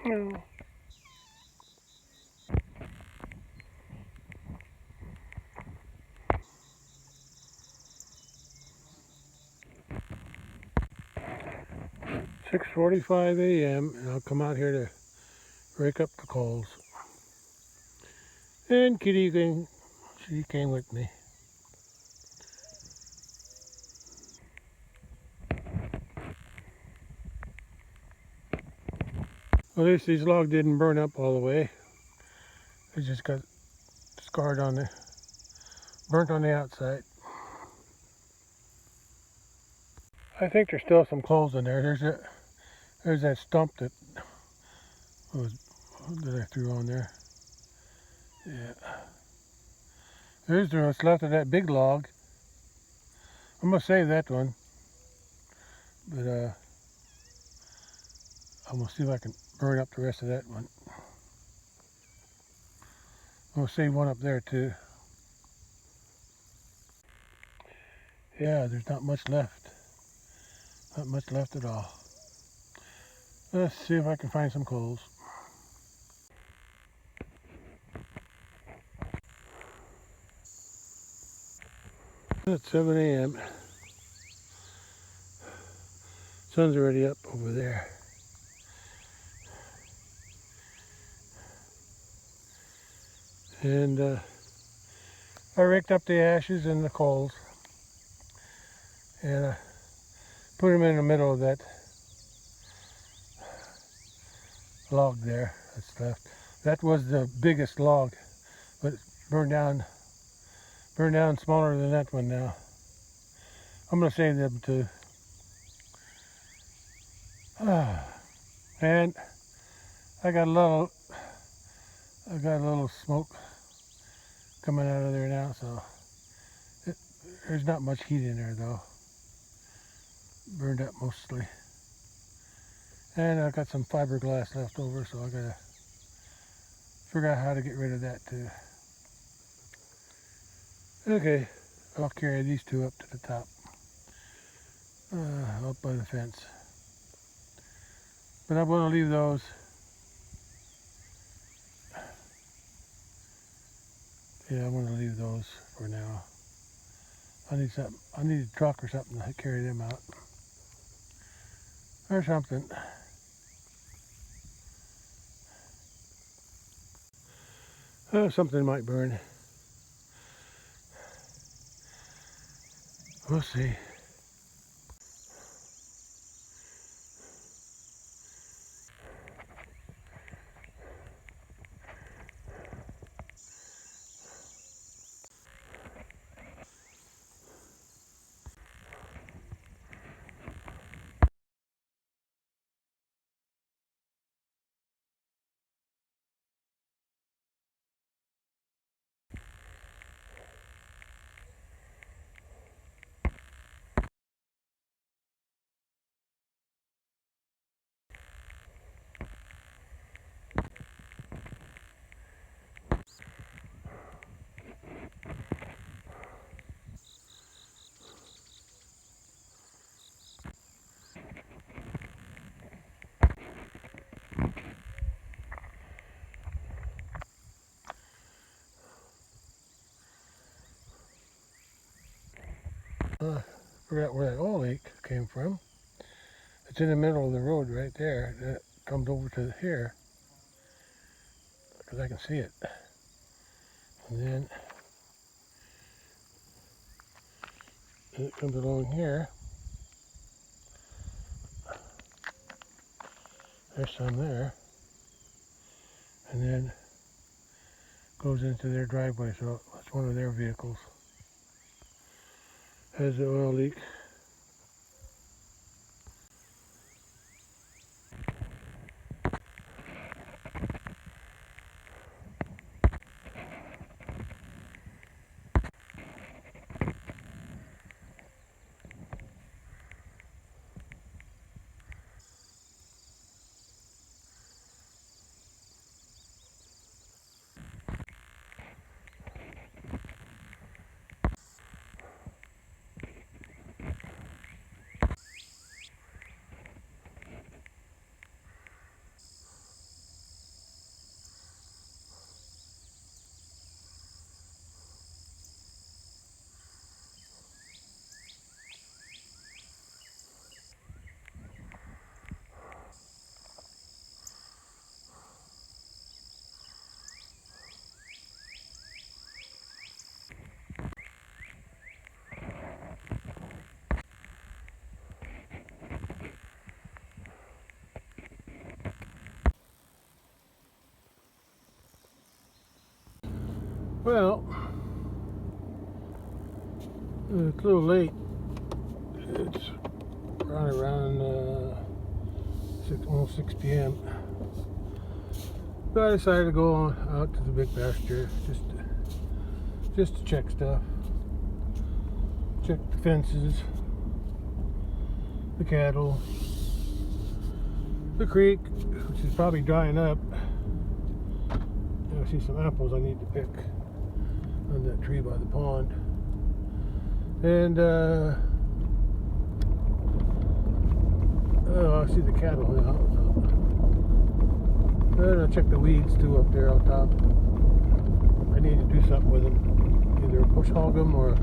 No. 6:45 a.m. and I'll come out here to rake up the coals. And she came with me. At least these logs didn't burn up all the way. They just got burnt on the outside. I think there's still some coals in there. There's that stump that I threw on there. Yeah. There's what's left of that big log. I'm gonna save that one, but I'm gonna see if I can burn up the rest of that one. I'm gonna save one up there too. Yeah, there's not much left. Not much left at all. Let's see if I can find some coals. It's 7 a.m. Sun's already up over there. And I raked up the ashes and the coals and put them in the middle of that log there that's left. That was the biggest log, but it's burned down smaller than that one now. I'm gonna save them too. And I got a little smoke coming out of there now, so there's not much heat in there though. Burned up mostly. And I got some fiberglass left over, so I gotta figure out how to get rid of that too. Okay, I'll carry these two up to the top, up by the fence. But I'm gonna leave those. Yeah, I'm gonna leave those for now. I need a truck or something to carry them out. Or something. Something might burn. We'll see. Forgot where that oil leak came from. It's in the middle of the road right there. It comes over to here because I can see it. And then it comes along here. There's some there. And then goes into their driveway, so it's one of their vehicles. Has the oil leak. Well, it's a little late. It's right around almost 6 p.m. But I decided to go on out to the big pasture just to check stuff. Check the fences, the cattle, the creek, which is probably drying up. I see some apples I need to pick on that tree by the pond. And oh, I see the cattle now. And I'll check the weeds too up there on top. I need to do something with them. Either bush hog them or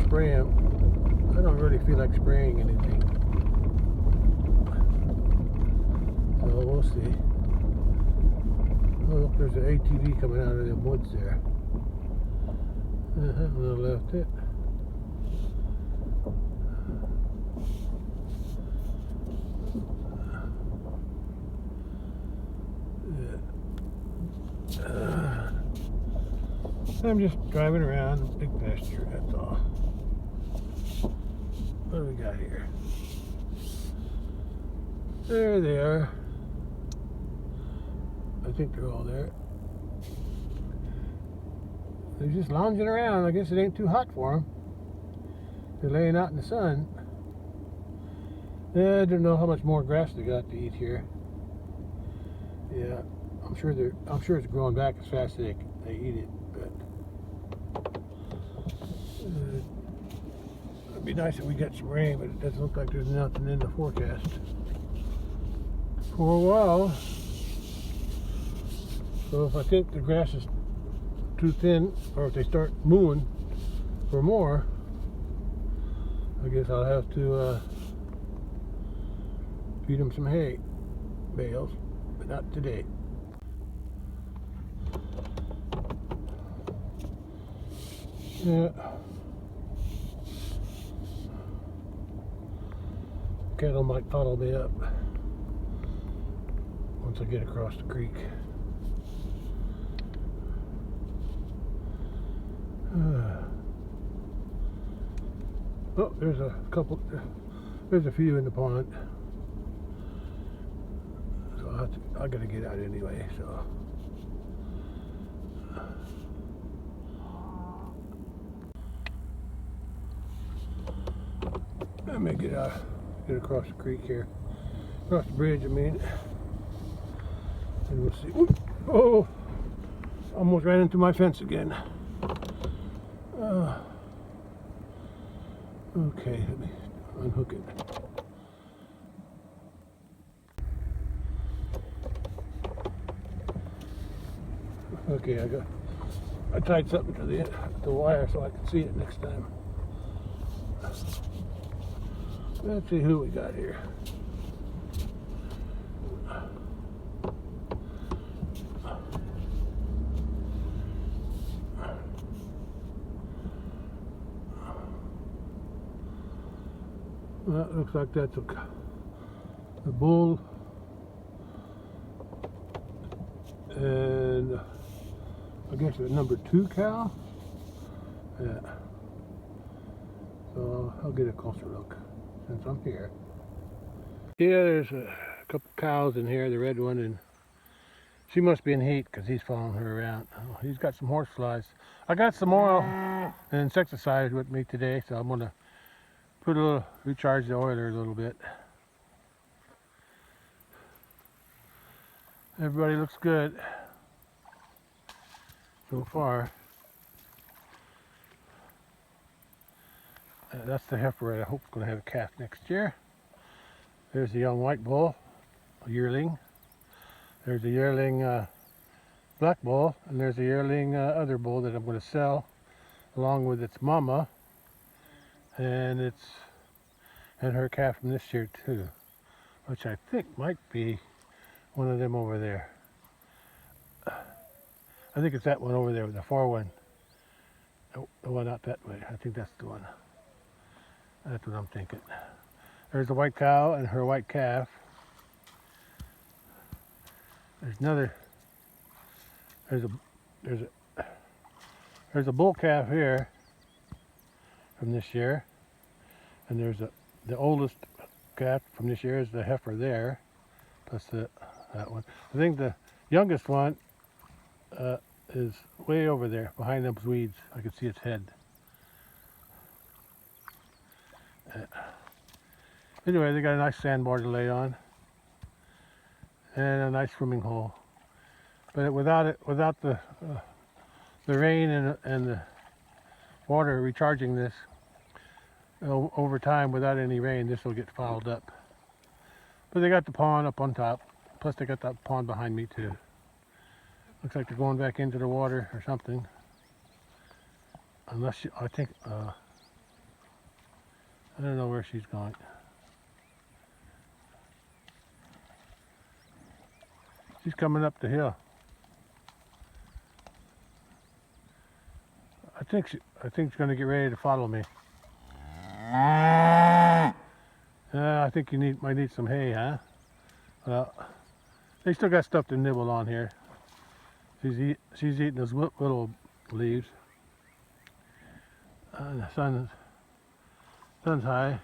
spray them. I don't really feel like spraying anything. So we'll see. Oh, look, there's an ATV coming out of the woods there. On the left it. I'm just driving around the big pasture, that's all. What do we got here? There they are. I think they're all there. They're just lounging around. I guess it ain't too hot for them. They're laying out in the sun. I don't know how much more grass they got to eat here. Yeah, I'm sure it's growing back as fast as they eat it. But it'd be nice if we got some rain, but it doesn't look like there's nothing in the forecast for a while. So if I think the grass is too thin, or if they start mooing for more, I guess I'll have to feed them some hay bales, but not today. Yeah. Cattle might follow me up once I get across the creek. Oh, there's a couple. There's a few in the pond. So I gotta get out anyway. So. Let me get across the creek here, across the bridge. I mean, and we'll see. Ooh, oh, almost ran into my fence again. Okay, let me unhook it. Okay, I tied something to the wire so I can see it next time. Let's see who we got here. That looks like that's a bull, and I guess a number 2 cow. Yeah. So I'll get a closer look since I'm here. Yeah, there's a couple cows in here, the red one, and she must be in heat because he's following her around. Oh, he's got some horse flies. I got some oil and insecticide with me today, so I'm gonna recharge the oiler a little bit. Everybody looks good so far. That's the heifer I hope is going to have a calf next year. There's the young white bull, a yearling. There's a yearling black bull, and there's a yearling other bull that I'm going to sell along with its mama and her calf from this year too, which I think might be one of them over there. I think it's that one over there, the far one. The one out that way. I think that's the one. That's what I'm thinking. There's the white cow and her white calf. There's There's a bull calf here from this year, and there's the oldest calf from this year is the heifer there, plus that one. I think the youngest one is way over there behind those weeds. I can see its head. Anyway, they got a nice sandbar to lay on and a nice swimming hole. But without the rain and the water recharging this over time, without any rain, this will get fouled up. But they got the pond up on top. Plus they got that pond behind me too. Looks like they're going back into the water or something. Unless I think, I don't know where she's going. She's coming up the hill. I think she's going to get ready to follow me. I think you might need some hay, huh? Well, they still got stuff to nibble on here. She's eating those little leaves. The sun's high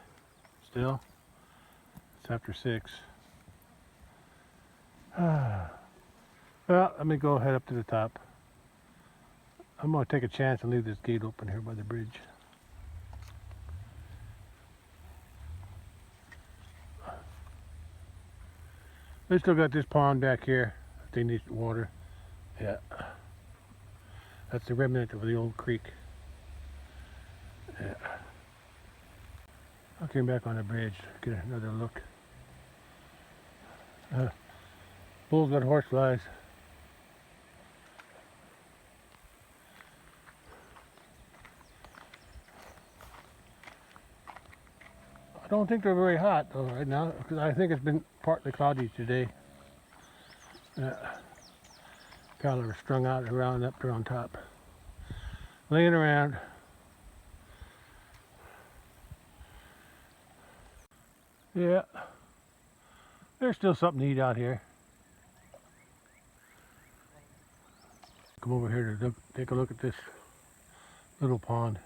still. It's after 6. Well, let me go head up to the top. I'm going to take a chance and leave this gate open here by the bridge. They still got this pond back here if they need water. Yeah. That's the remnant of the old creek. Yeah. I came back on the bridge to get another look. Bulls got horse flies. I don't think they're very hot though right now, because I think it's been partly cloudy today. Cattle are strung out around up there on top, laying around. Yeah, there's still something to eat out here. Come over here to take a look at this little pond.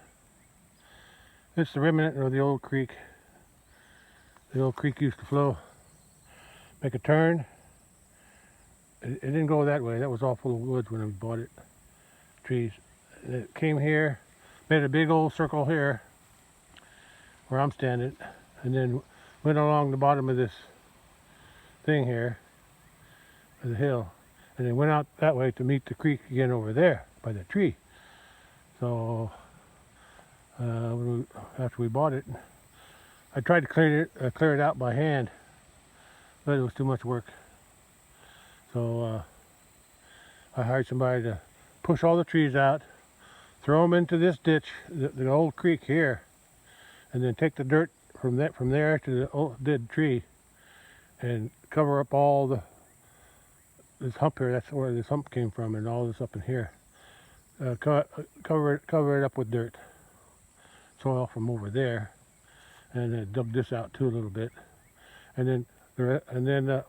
It's the remnant of the old creek. The old creek used to flow, make a turn. It didn't go that way. That was all full of woods when we bought it, trees. And it came here, made a big old circle here, where I'm standing, and then went along the bottom of this thing here, the hill, and then went out that way to meet the creek again over there by the tree. So after we bought it, I tried to clear it out by hand, but it was too much work. So I hired somebody to push all the trees out, throw them into this ditch, the old creek here, and then take the dirt from there to the old dead tree, and cover up all this hump here. That's where this hump came from, and all this up in here. Cover it up with dirt, soil from over there, and then dug this out too a little bit, and then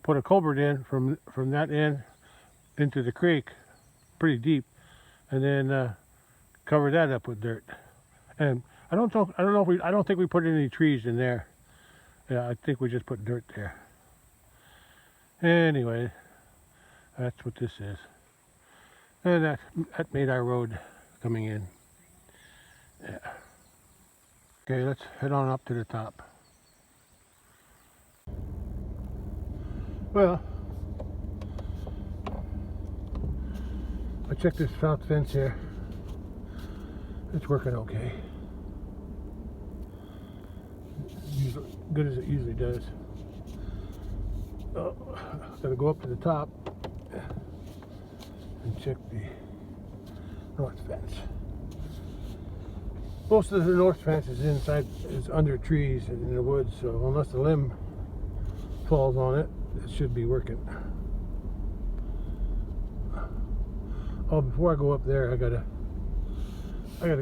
put a culvert in from that end into the creek, pretty deep, and then cover that up with dirt. And I don't think we put any trees in there. Yeah, I think we just put dirt there. Anyway, that's what this is. And that made our road coming in. Yeah. Okay, let's head on up to the top. Well, I checked this south fence here. It's working okay. Good as it usually does. Oh, gotta go up to the top and check the north fence. Most of the north fence is under trees and in the woods, so unless the limb falls on it, it should be working. Oh, before I go up there, I gotta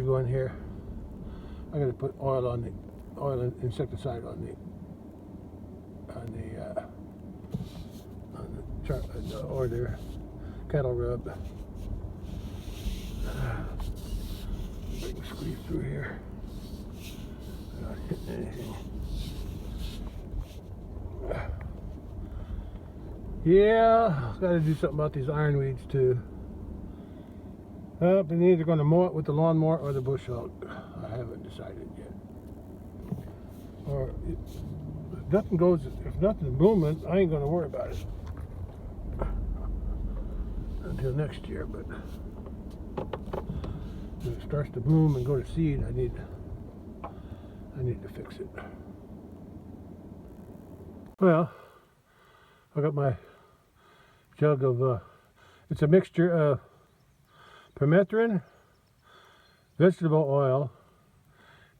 go in here. I gotta put oil and insecticide on the cattle rub. I can squeeze through here without hitting anything. Yeah, I've got to do something about these ironweeds too. They're either going to mow it with the lawnmower or the bush hog. I haven't decided yet. Or if nothing's booming, I ain't going to worry about it until next year. But if it starts to bloom and go to seed, I need to fix it. Well, I got my jug of it's a mixture of permethrin, vegetable oil,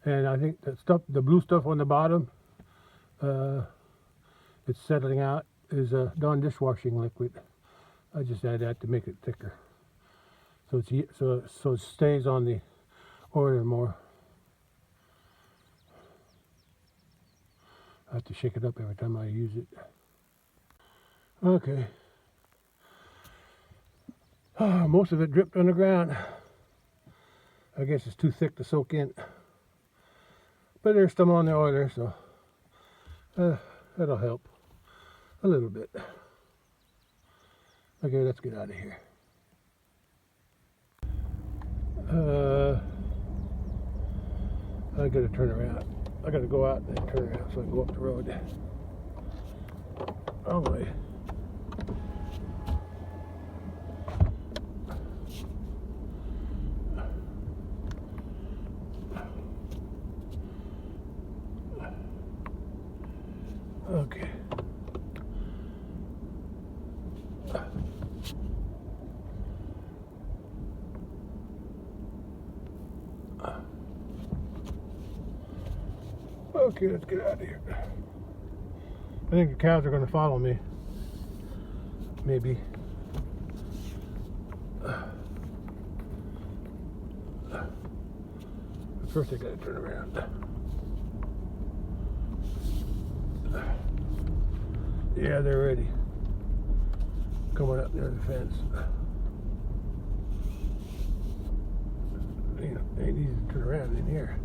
and I think the blue stuff on the bottom, it's settling out, is a Dawn dishwashing liquid. I just add that to make it thicker, so it stays on the oil more. I have to shake it up every time I use it. Okay. Most of it dripped on the ground. I guess it's too thick to soak in. But there's some on the oiler, so that'll help a little bit. Okay, let's get out of here. I gotta turn around. I gotta go out and then turn around so I can go up the road. Oh boy. Okay. Okay, let's get out of here. I think the cows are going to follow me. Maybe. But first I got to turn around. Yeah, they're ready. Coming up near the fence. Ain't easy to turn around in here.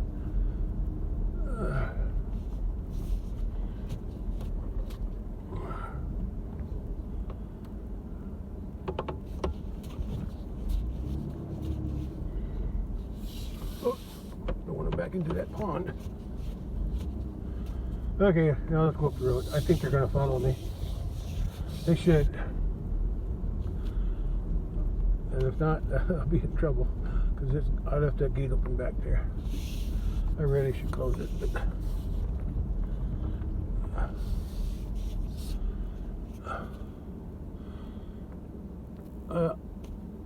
Oh, don't want to back into that pond. Okay, now let's go up the road. I think they're going to follow me. They should. And if not, I'll be in trouble. Because I left that gate open back there. I really should close it. But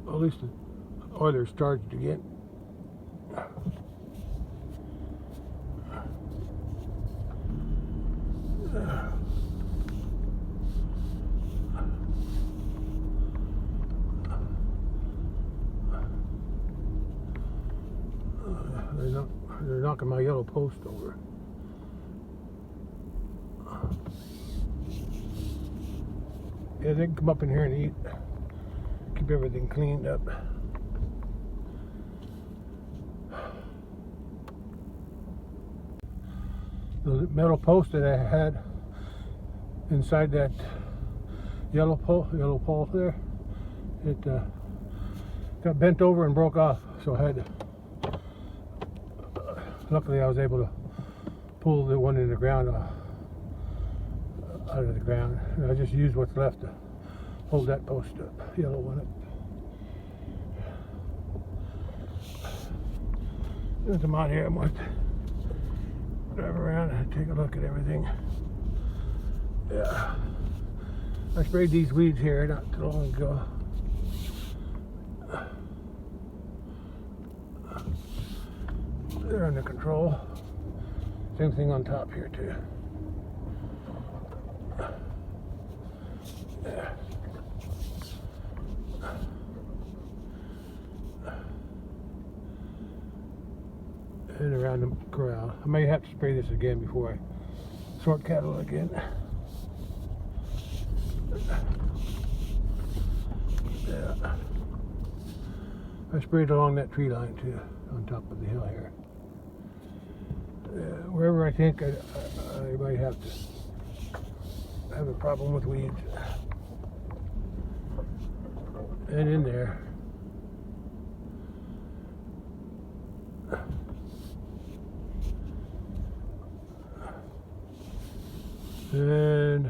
at least the oiler's charged again. They're knocking my yellow post over. Yeah, they can come up in here and eat. Keep everything cleaned up. The metal post that I had inside that yellow pole there, it got bent over and broke off, so I had to. Luckily, I was able to pull the one in the ground out of the ground. And I just used what's left to hold that post up, yellow one up. Since I'm out here, I'm going to drive around and take a look at everything. Yeah, I sprayed these weeds here not too long ago. They're under control. Same thing on top here too. Yeah. And around the corral. I may have to spray this again before I sort cattle again. Yeah. I sprayed along that tree line too, on top of the hill here. Wherever I think I might have to have a problem with weeds. And in there. And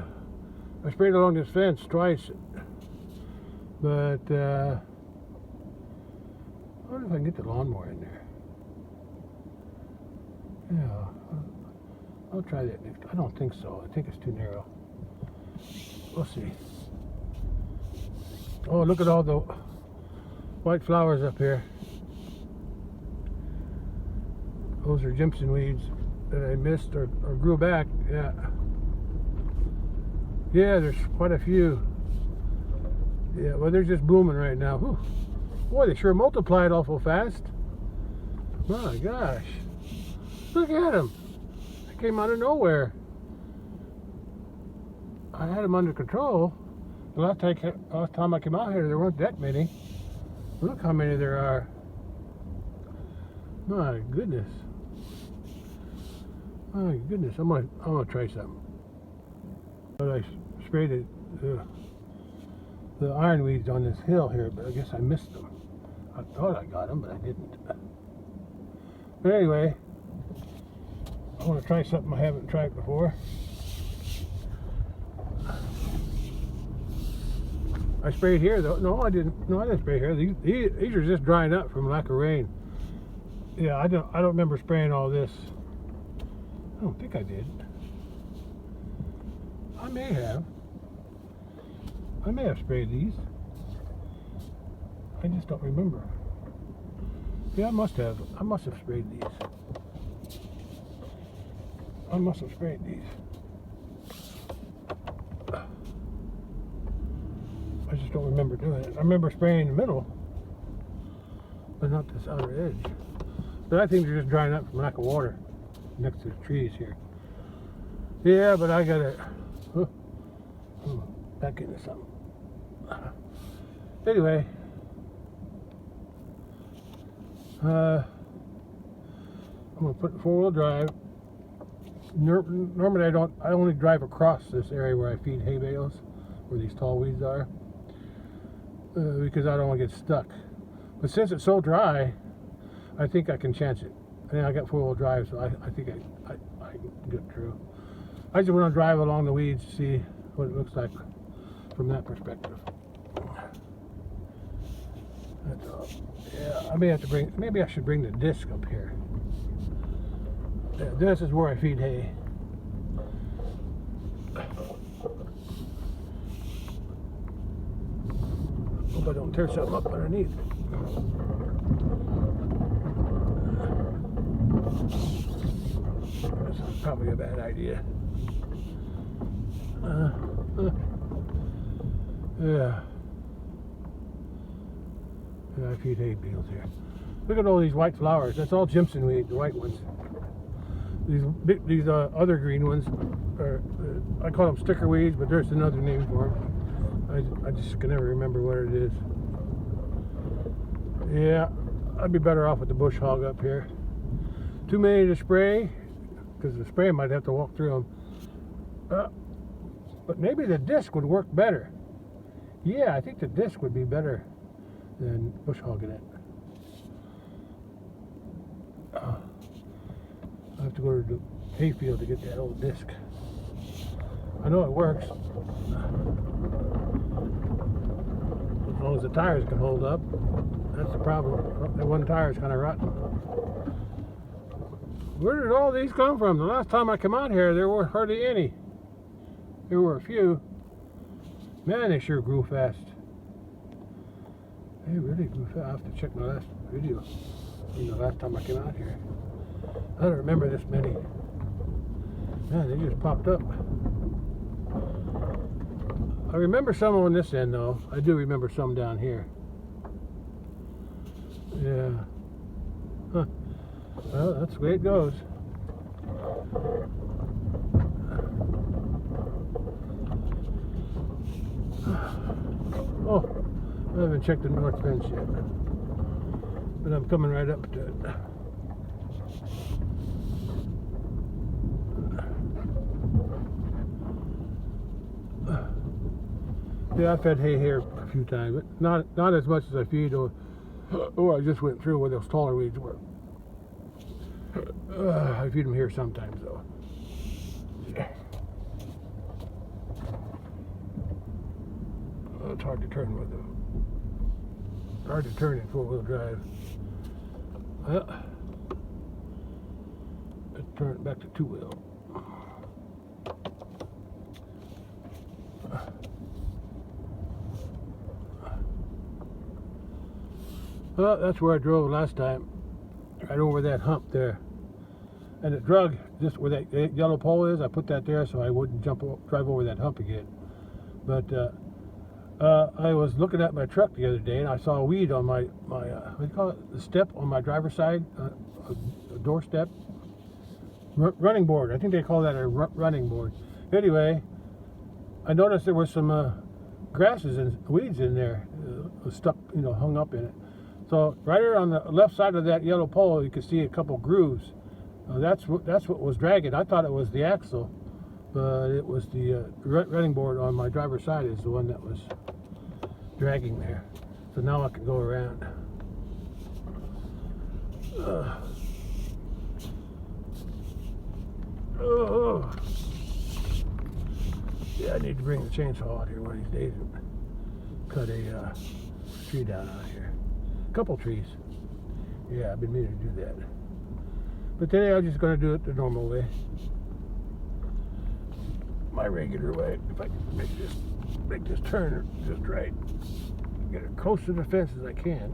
I sprayed along this fence twice, but I wonder if I can get the lawnmower in there. Yeah, I'll try that next. I don't think so. I think it's too narrow. We'll see. Oh, look at all the white flowers up here. Those are Jimson weeds that I missed or grew back. Yeah. Yeah, there's quite a few. Yeah, well, they're just blooming right now. Whew. Boy, they sure multiplied awful fast. My gosh. Look at them. They came out of nowhere. I had them under control. The last time I came out here, there weren't that many. Look how many there are. My goodness. My goodness. I'm gonna try something. But I sprayed the ironweeds on this hill here, but I guess I missed them. I thought I got them, but I didn't. But anyway, I want to try something I haven't tried before. I sprayed here though. No, I didn't. No, I didn't spray here. These are just drying up from lack of rain. Yeah, I don't remember spraying all this. I don't think I did. I may have. I may have sprayed these. I just don't remember. Yeah, I must have. I must have sprayed these. I must have sprayed these. I just don't remember doing it. I remember spraying in the middle, but not this outer edge. But I think they're just drying up from lack of water next to the trees here. Yeah, but I gotta back into something. Anyway, I'm gonna put 4-wheel drive. Normally I only drive across this area where I feed hay bales, where these tall weeds are, because I don't want to get stuck. But since it's so dry, I think I can chance it. And I got 4-wheel drive, so I think I can get through. I just want to drive along the weeds to see what it looks like from that perspective. That's all. Yeah, I may have to bring. Maybe I should bring the disc up here. Yeah, this is where I feed hay. Hope I don't tear something up underneath. That's probably a bad idea. Yeah. Yeah, I feed hay bales here. Look at all these white flowers. That's all Jimson weed, the white ones. These other green ones are, I call them sticker weeds, but there's another name for them. I just can never remember what it is. Yeah, I'd be better off with the bush hog up here. Too many to spray, because the spray might have to walk through them. But maybe the disc would work better. Yeah, I think the disc would be better than bush hogging it. I have to go to the hayfield to get that old disc. I know it works. As long as the tires can hold up. That's the problem. That one tire is kind of rotten. Where did all these come from? The last time I came out here, there were hardly any. There were a few. Man, they sure grew fast. They really grew fast. I have to check my last video from the last time I came out here. I don't remember this many. Man, they just popped up. I remember some on this end, though. I do remember some down here. Yeah. Huh. Well, that's the way it goes. Oh, I haven't checked the north fence yet. But I'm coming right up to it. Yeah, I fed hay here a few times, but not as much as I feed or I just went through where those taller weeds were. I feed them here sometimes though. It's hard to turn with them. Hard to turn in four-wheel drive. Well, let's turn it back to two-wheel. Well, that's where I drove last time, right over that hump there. And it drug just where that yellow pole is. I put that there so I wouldn't drive over that hump again. But I was looking at my truck the other day and I saw a weed on my what do you call it? The step on my driver's side, a doorstep, running board. I think they call that a running board. Anyway, I noticed there was some grasses and weeds in there, stuck, hung up in it. So right here on the left side of that yellow pole, you can see a couple grooves. That's what was dragging. I thought it was the axle, but it was the running board on my driver's side is the one that was dragging there. So now I can go around. Yeah, I need to bring the chainsaw out here one of these days and cut a tree down out here. Couple trees. Yeah, I've been meaning to do that. But today I'm just going to do it the normal way. My regular way. If I can make this turn just right. Get as close to the fence as I can.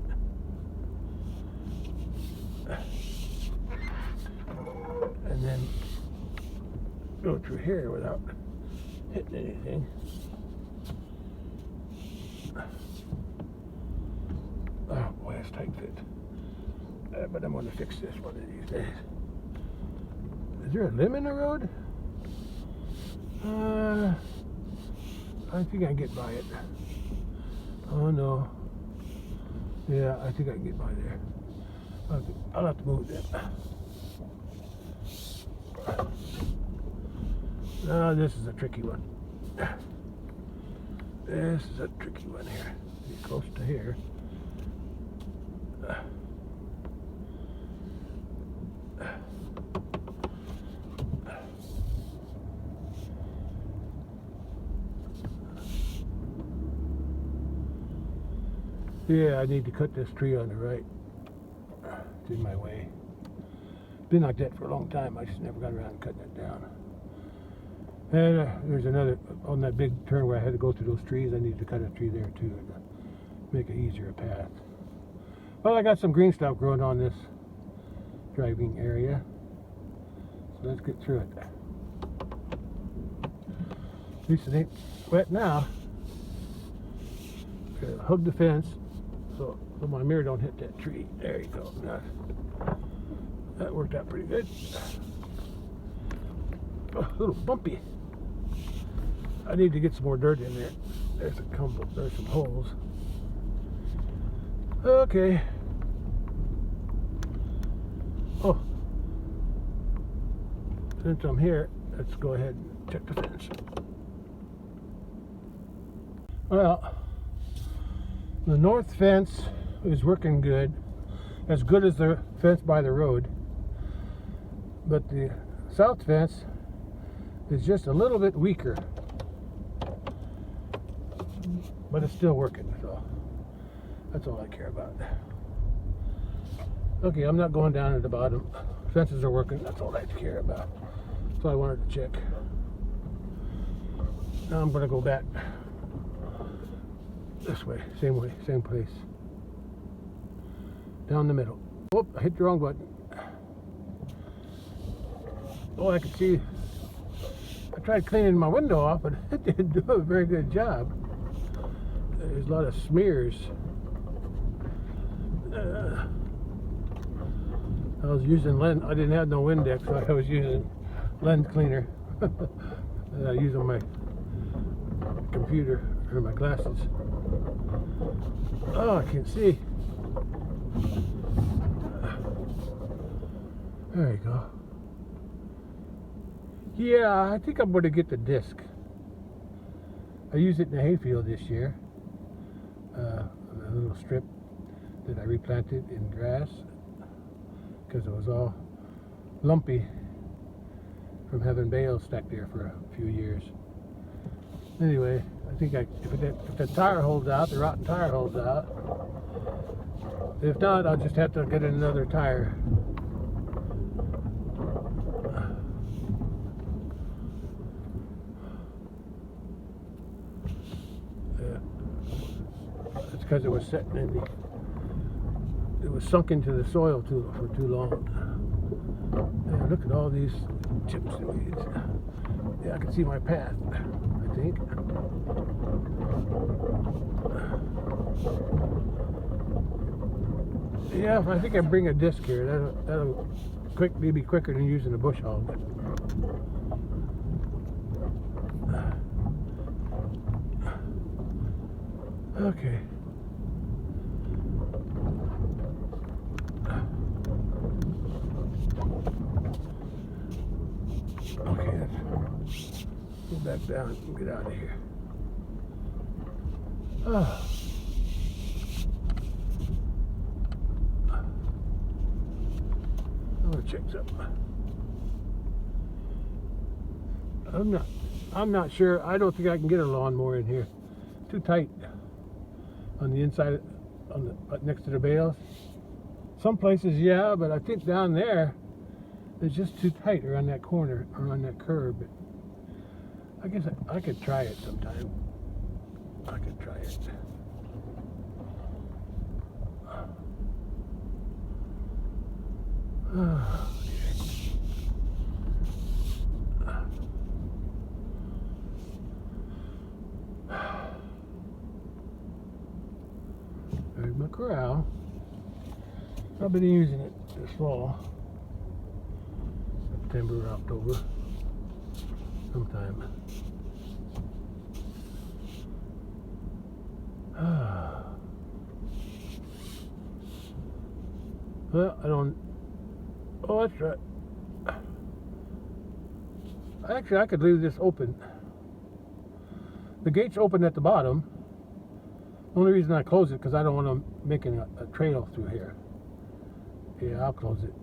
And then go through here without hitting anything. Oh boy, that's tight fit. But I'm going to fix this one of these days. Is there a limb in the road? I think I can get by it. Oh no. Yeah, I think I can get by there. I'll have to move that. No, this is a tricky one. This is a tricky one here. Get close to here. Yeah, I need to cut this tree on the right. It's in my way. Been like that for a long time. I just never got around to cutting it down. And there's another, on that big turn where I had to go through those trees, I need to cut a tree there too to make it easier path. Well, I got some green stuff growing on this driving area. So let's get through it. At least it ain't wet now. Hug the fence so my mirror don't hit that tree. There you go. That worked out pretty good. Oh, a little bumpy. I need to get some more dirt in there. There's some holes. Okay. Oh, since I'm here, let's go ahead and check the fence. Well, the north fence is working good, as good as the fence by the road, but the south fence is just a little bit weaker, but it's still working, so that's all I care about. Okay, I'm not going down at the bottom. Fences are working, that's all I care about. So I wanted to check. Now I'm going to go back this way, same place. Down the middle. Oh, I hit the wrong button. Oh, I could see. I tried cleaning my window off, but it didn't do a very good job. There's a lot of smears. I was using lens. I didn't have no Windex, so I was using lens cleaner. I use on my computer or my glasses. Oh, I can't see. There you go. Yeah, I think I'm going to get the disc. I used it in the hayfield this year. A little strip that I replanted in grass because it was all lumpy from having bales stacked there for a few years. Anyway, I think if the tire holds out, the rotten tire holds out. If not, I'll just have to get another tire. It's because it was sitting in it was sunk into the soil for too long. And look at all these chips and weeds. Yeah, I can see my path, I think. Yeah, I think I bring a disc here. That'll be quicker than using a bush hog. Okay. Okay, let's go back down and get out of here. Oh. I'm gonna check something. I'm not sure. I don't think I can get a lawnmower in here. Too tight on the inside, next to the bales. Some places, yeah, but I think down there it's just too tight around that corner, around that curb. I guess I could try it sometime. I could try it. There's my corral. I've been using it this fall. September or October. Sometime. Well, I don't. Oh, that's right. Actually, I could leave this open. The gate's open at the bottom. The only reason I close it because I don't want them making a trail through here. Yeah, I'll close it.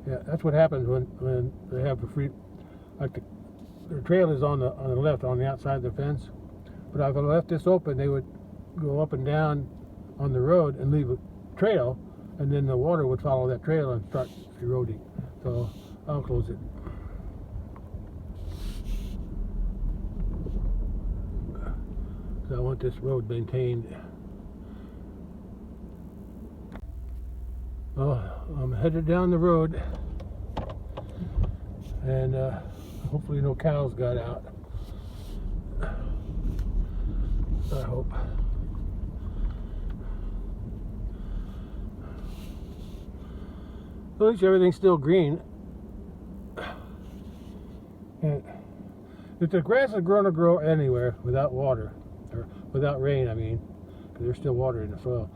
Yeah, that's what happens when they have a free, like the trail is on the left, on the outside of the fence. But if I left this open, they would go up and down on the road and leave a trail, and then the water would follow that trail and start eroding. So I'll close it. So I want this road maintained. Oh, I'm headed down the road, and hopefully no cows got out. I hope. At least everything's still green. And if the grass is going to grow anywhere without water, or without rain, I mean, because there's still water in the soil,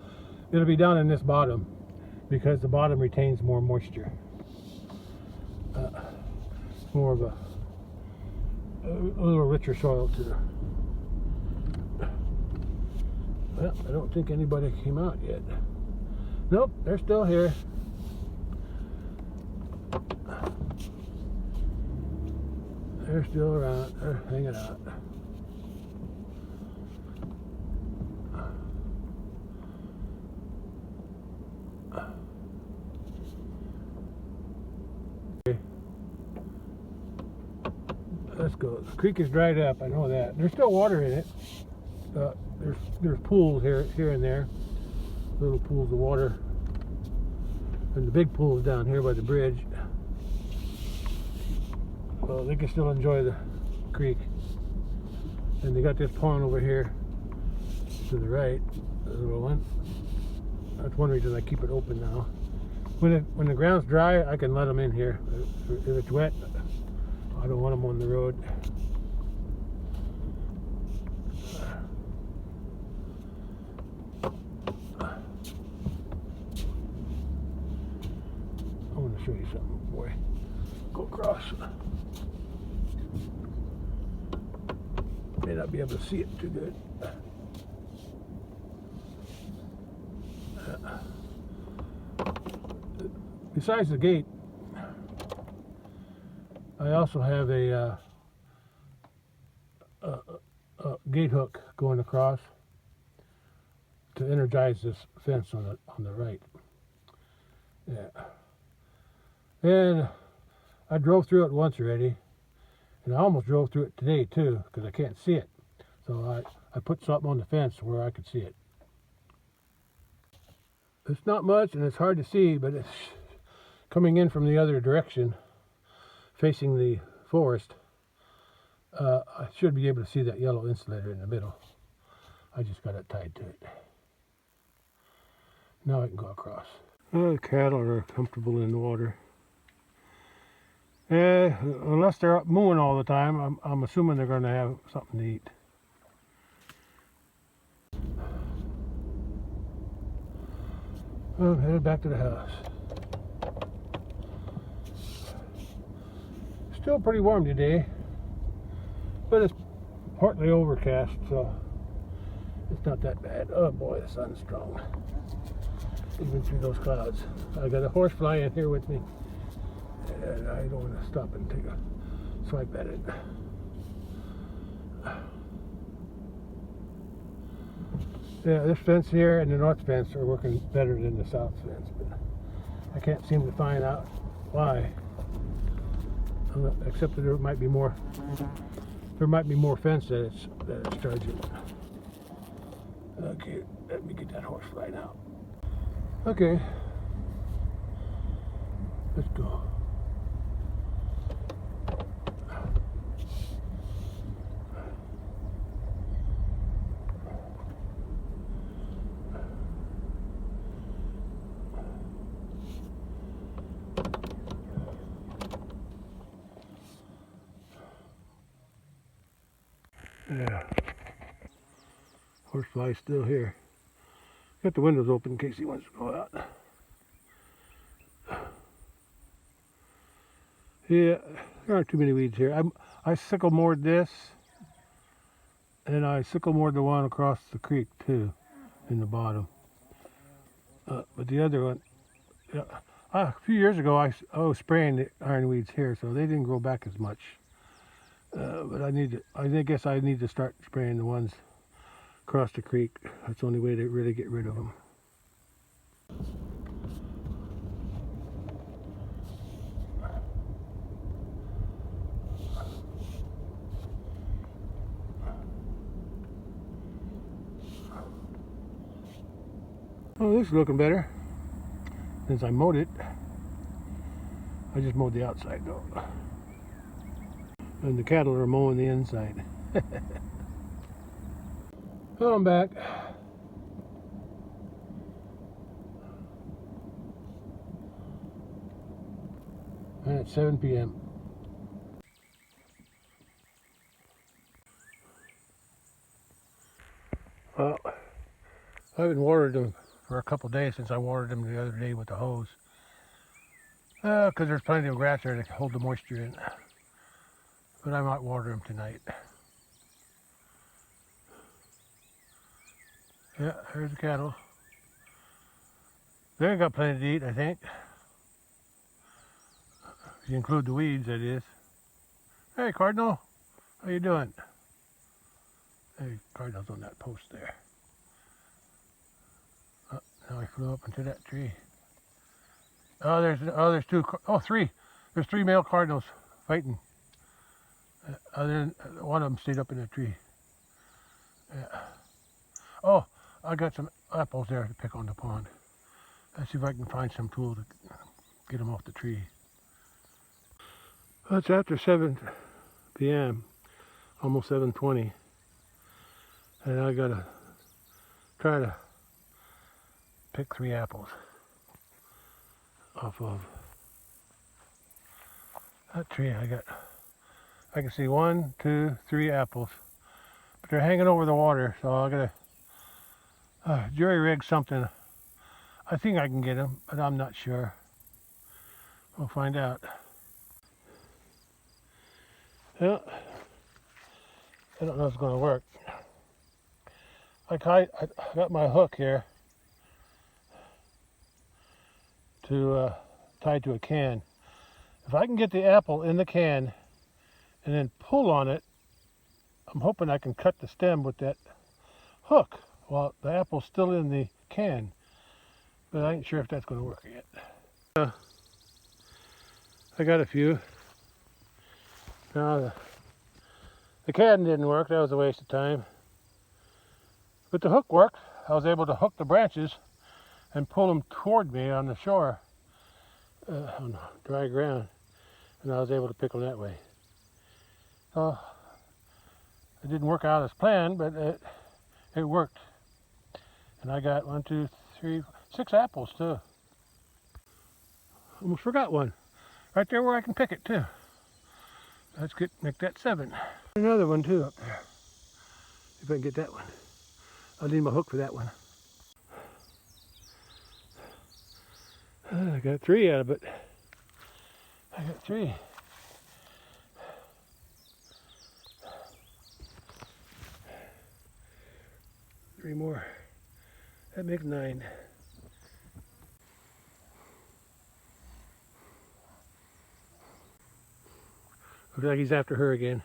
it'll be down in this bottom, because the bottom retains more moisture. More of a little richer soil too. Well, I don't think anybody came out yet. Nope, they're still here. They're still around. They're hanging out. Okay. Let's go. The creek is dried up. I know that. There's still water in it. There's pools here and there, little pools of water, and the big pool's down here by the bridge. Well, they can still enjoy the creek. And they got this pond over here to the right, the little one. That's one reason I keep it open now. When the ground's dry, I can let them in here. If it's wet, I don't want them on the road. I want to show you something before I go across. May not be able to see it too good. Besides the gate, I also have a gate hook going across to energize this fence on the right. Yeah. And I drove through it once already, and I almost drove through it today too, because I can't see it. So I put something on the fence where I could see it. It's not much and it's hard to see, but it's coming in from the other direction, facing the forest. I should be able to see that yellow insulator in the middle. I just got it tied to it. Now I can go across. The cattle are comfortable in the water. Unless they're up mooing all the time, I'm assuming they're going to have something to eat. I'm headed back to the house. Still pretty warm today, but it's partly overcast, so it's not that bad. Oh boy, the sun's strong, even through those clouds. I got a horsefly in here with me, and I don't want to stop and take a swipe at it. Yeah, this fence here and the north fence are working better than the south fence, but I can't seem to find out why. Except that there might be more fence that it's charging. Okay, let me get that horsefly now. Okay, let's go. Yeah, horsefly's still here. Got the windows open in case he wants to go out. Yeah, there aren't too many weeds here. I sickle moored this, and I sickle moored the one across the creek too, in the bottom. But the other one, a few years ago I was spraying the ironweeds here, so they didn't grow back as much. But I guess I need to start spraying the ones across the creek. That's the only way to really get rid of them. Oh, this is looking better since I mowed it. I just mowed the outside though. And the cattle are mowing the inside. Well, I'm back. And it's 7 p.m. Well, I haven't watered them for a couple days since I watered them the other day with the hose. Because there's plenty of grass there to hold the moisture in. But I might water them tonight. Yeah, here's the cattle. They got plenty to eat, I think. If you include the weeds, that is. Hey, Cardinal. How you doing? Hey, Cardinal's on that post there. Oh, now he flew up into that tree. Oh, there's three. There's 3 male cardinals fighting. One of them stayed up in the tree. Yeah. Oh, I got some apples there to pick on the pond. Let's see if I can find some tool to get them off the tree. Well, it's after 7 p.m., almost 7:20, and I gotta try to pick 3 apples off of that tree. I can see 1, 2, 3 apples, but they're hanging over the water, so I gotta jury rig something. I think I can get them, but I'm not sure. We'll find out. Well, I don't know if it's going to work. I got my hook here to tied to a can. If I can get the apple in the can and then pull on it, I'm hoping I can cut the stem with that hook while the apple's still in the can. But I ain't sure if that's going to work yet. I got a few. Now the can didn't work. That was a waste of time. But the hook worked. I was able to hook the branches and pull them toward me on the shore, on dry ground, and I was able to pick them that way. So it didn't work out as planned, but it worked. And I got 1, 2, 3, 6 apples too. Almost forgot one. Right there where I can pick it too. Let's make that 7. Another one too up there. If I can get that one. I'll need my hook for that one. I got 3 out of it. I got 3. Three more. That makes 9. Looks like he's after her again.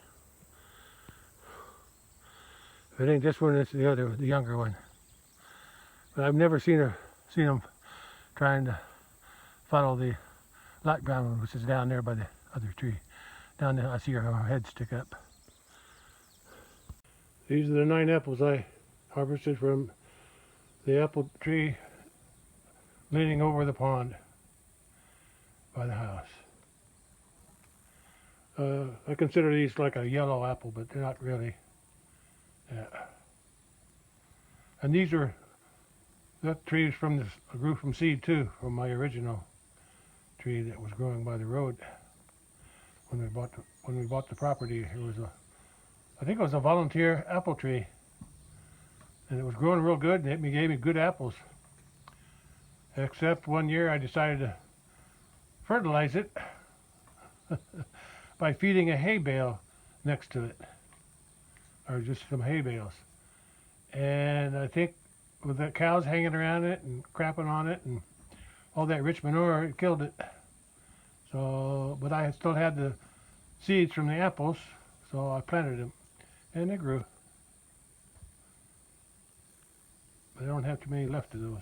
If it ain't this one, it's the younger one. But I've never seen him trying to follow the light brown one, which is down there by the other tree. Down there, I see her head stick up. These are the 9 apples I harvested from the apple tree leaning over the pond by the house. I consider these like a yellow apple, but they're not really. Yeah. And these are that trees from this grew from seed too, from my original tree that was growing by the road when we bought the property. It was I think it was a volunteer apple tree, and it was growing real good, and it gave me good apples. Except one year I decided to fertilize it by feeding a hay bale next to it, or just some hay bales. And I think with the cows hanging around it and crapping on it and all that rich manure, it killed it. So, but I still had the seeds from the apples, so I planted them, and they grew. But I don't have too many left of those.